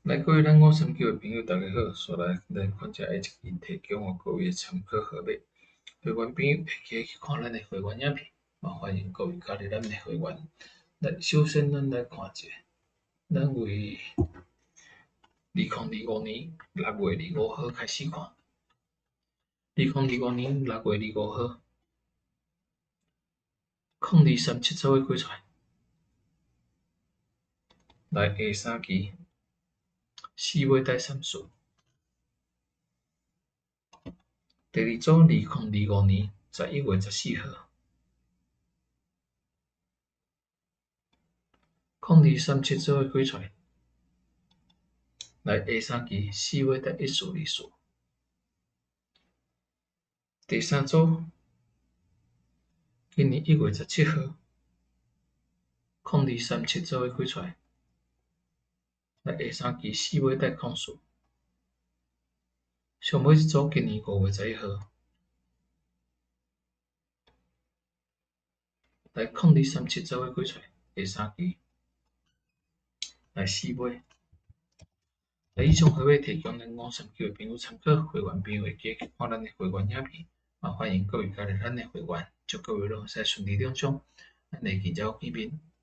来，各位咱539的朋友，大家好！所来，咱看这下一集提供予各位参考好礼。会员朋友会记得去看咱的会员影片，也欢迎各位加入咱的会员。首先，咱来看一下，咱为2025年6月25号开始看。2025年6月25号0237做伙开出来，来下3期4月第3数。第二组2025年11月14號0237做伙開出來，來下3期4月第1數2數。第三組今年1月17號0237做伙開出來，來下3期4月第0數。上尾一組今年5月11號來0237做伙開出來，下3期來4月。以上好禮提供咱539的朋友參考，會員朋友會記得去看咱的會員影片，也歡迎各位加入咱的會員，祝各位攏會使順利中獎。咱下期再有見面。